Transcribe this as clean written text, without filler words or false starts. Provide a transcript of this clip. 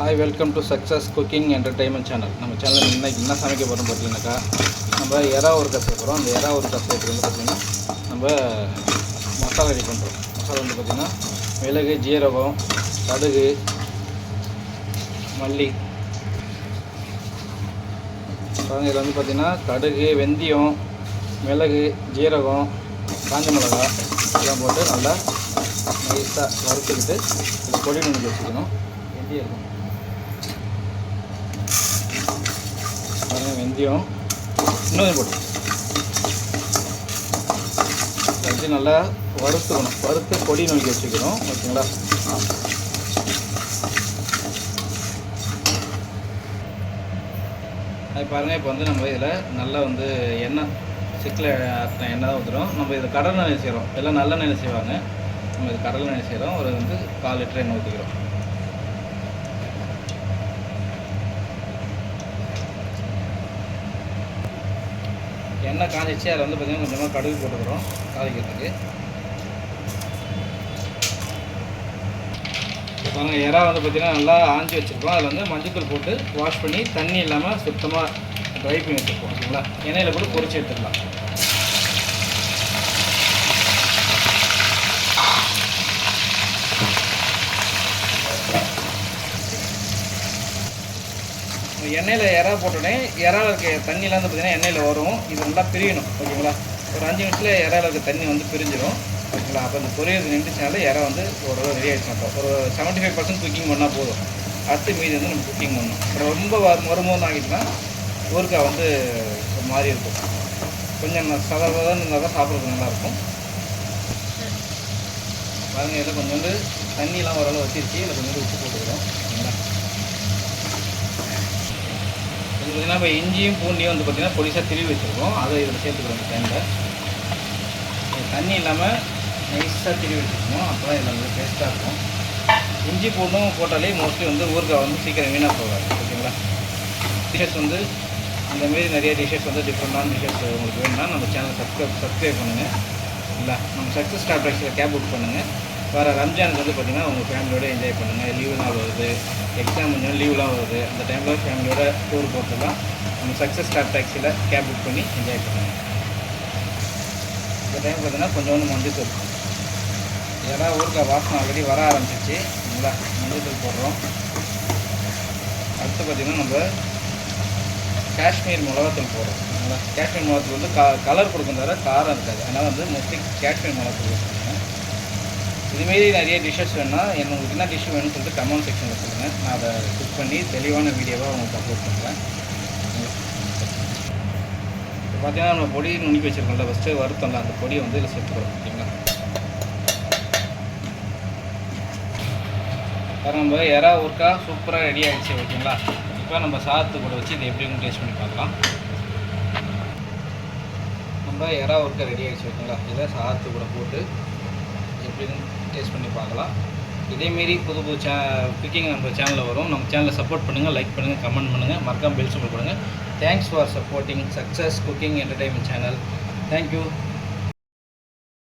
Hi, welcome to success cooking entertainment channel. நம்ம channel இன்றைக்கி என்ன சமைக்க போகிறோம் பார்த்தீங்கன்னாக்கா, நம்ம எறா ஒரு கப் சேர்க்குறோம். அந்த எறா ஒரு கப் சேர்த்து வந்து பார்த்திங்கன்னா நம்ம மசாலா ரெடி பண்ணுறோம். மசாலா வந்து பார்த்திங்கன்னா மிளகு, ஜீரகம், கடுகு, மல்லி. இதில் வந்து பார்த்திங்கன்னா கடுகு, வெந்தயம், மிளகு, ஜீரகம், காஞ்ச மிளகா எல்லாம் போட்டு நல்லா நைஸாக வறுத்துக்கிட்டு இது பொடி நுணுக்கி வச்சுக்கணும். வெந்தயம் இருக்கும் பாருங்கள், வெந்தயம் இன்னும் போட்டு வச்சு நல்லா வறுத்துக்கணும். வறுத்து பொடி நுணுக்கி வச்சுக்கணும். ஓகேங்களா? அது பாருங்கள், இப்போ வந்து நம்ம இதில் நல்லா வந்து எண்ணெய் சிக்கில் எண்ணெய் தான் ஊற்றுறோம். நம்ம இதில் கடலை எண்ணெய் செய்கிறோம். எல்லாம் நல்ல எண்ணெய் செய்வாங்க. நம்ம இது கடலை எண்ணெய் செய்கிறோம். ஒரு வந்து 1/4 லிட்டர் எண்ணெய் ஊற்றிக்கிறோம். எண்ணெய் காஞ்சிச்சு. அதில் வந்து பார்த்திங்கன்னா கொஞ்சமாக கடுகு போட்டுக்கிறோம் தாளிக்கிறதுக்கு. பாருங்கள், எறா வந்து பார்த்திங்கன்னா நல்லா ஆஞ்சி வச்சுருக்கோம். அதில் வந்து மஞ்சள் போட்டு வாஷ் பண்ணி தண்ணி இல்லாமல் சுத்தமாக ட்ரை பண்ணி வச்சுருக்கோம். ஓகேங்களா? எண்ணெயில் போட்டு பொரிச்சு எடுத்துக்கலாம். எண்ணெயில் எறா போட்டோடனே எறாவில் இருக்க தண்ணியெலாம் வந்து பார்த்திங்கன்னா எண்ணெயில் வரும். இது நல்லா பிரியணும். ஓகேங்களா? ஒரு 5 நிமிஷத்தில் எறாவில் இருக்க தண்ணி வந்து பிரிஞ்சிடும். ஓகேங்களா? அப்போ இந்த பொரியல் நின்றுச்சுனால எறா வந்து ஓரளவு ரெடி ஆகிடுச்சு. மாட்டோம். ஒரு 75% குக்கிங் பண்ணால் போதும். அடுத்து மீதி வந்து நம்ம குக்கிங் பண்ணணும். அப்புறம் ரொம்ப மறுமோன்னு ஆகிட்டுனா ஊறுகாய் வந்து ஒரு மாதிரி இருக்கும். கொஞ்சம் சதவீதம் இருந்தால் தான் சாப்பிட்றது நல்லாயிருக்கும். பாருங்கள், இதில் கொஞ்சம் வந்து தண்ணியெலாம் ஓரளவு வச்சிருச்சு. இதில் கொஞ்சம் வந்து உப்பு போட்டுக்கிறோம். ஓகேங்களா? இது பார்த்திங்கன்னா இப்போ இஞ்சியும் பூண்டியும் வந்து பார்த்திங்கன்னா பொடிசாக திருவி வச்சுருக்கோம். அதை இதில் சேர்த்துக்கிறோம். இந்த டைமில் தண்ணி இல்லாமல் நைஸாக திருவி வச்சுருக்கோம். அப்போ தான் இதில் வந்து டேஸ்ட்டாக இருக்கும். இஞ்சி பூண்டும் போட்டாலே மோஸ்ட்லி வந்து ஊறுகாய் வந்து சீக்கிரம் வீணாக போகாது. ஓகேங்களா? டிஷ்ஷஸ் வந்து இந்தமாரி நிறைய டிஷ்ஷஸ் வந்து டிஃப்ரெண்டான டிஷ்ஷஸ் உங்களுக்கு வேணும்னா நம்ம சேனலை சப்ஸ்கிரைப் பண்ணுங்கள். இல்லை, நம்ம சக்ஸஸ் டாக்டர்ஸில் கேப் புக் பண்ணுங்கள். வேறு ரம்ஜானுக்கு வந்து பார்த்திங்கன்னா உங்கள் ஃபேமிலியோடு என்ஜாய் பண்ணுங்கள். லீவு நாள் வருது, எக்ஸாம் கொஞ்சம் லீவ்லாம் வருது. அந்த டைமில் ஃபேமிலியோட டூர் போகிறதுலாம் நம்ம சக்ஸஸ் ஸ்டார் டாக்ஸியில் கேப் புக் பண்ணி என்ஜாய் பண்ணுங்கள். இந்த டைம் பார்த்திங்கன்னா கொஞ்சோண்டு மஞ்சள் எறா ஊறுகாய் வாசனை ஆல்ரெடி வர ஆரம்பிச்சிச்சு. நல்லா மஞ்சள் போடுறோம். அடுத்து பார்த்திங்கன்னா நம்ம காஷ்மீர் மிளகாத்தூள் போடுறோம். நல்லா காஷ்மீர் மிளகாத்தூள் வந்து கலர் கொடுக்கும் தவிர காரம் இருக்காது. அதனால் வந்து மோஸ்ட்லி காஷ்மீர் மிளகாத்தூள் வச்சுருக்கேன். இதுமாரி நிறைய டிஷ்ஷஸ் வேணுன்னா உங்களுக்கு என்ன டிஷ் வேணும்னு சொல்லிட்டு கமெண்ட் செக்ஷனில் சொல்லுங்கள். நான் அதை குக் பண்ணி தெளிவான வீடியோவாக உங்களுக்கு அப்லோட் பண்ணுறேன். இப்போ பார்த்தீங்கன்னா நம்ம பொடி நுணுக்கி வச்சுருக்கோம்ல, ஃபஸ்ட்டு வருத்தம்ல, அந்த பொடியை வந்து இதில் சேர்த்துக்கிறோம். ஓகேங்களா? வேறு நம்ம எறா ஊறுகாய் சூப்பராக ரெடி ஆகிடுச்சு. ஓகேங்களா? இப்போ நம்ம சாதத்து கூட வச்சு இதை எப்படின்னு டேஸ்ட் பண்ணி பார்க்கலாம். நம்ம எறா ஊறுகாய் ரெடி ஆகிடுச்சு. ஓகேங்களா? இதை சாதத்து கூட போட்டு எப்படின்னு டேஸ்ட் பண்ணி பார்க்கலாம். இதேமாரி புது புது குக்கிங் நம்ம சேனலில் வரும். நம்ம சேனலை சப்போர்ட் பண்ணுங்கள், லைக் பண்ணுங்கள், கமெண்ட் பண்ணுங்கள், மறக்காம பெல் சிம்பல் கொடுங்க. Thanks for supporting success cooking entertainment channel. Thank you.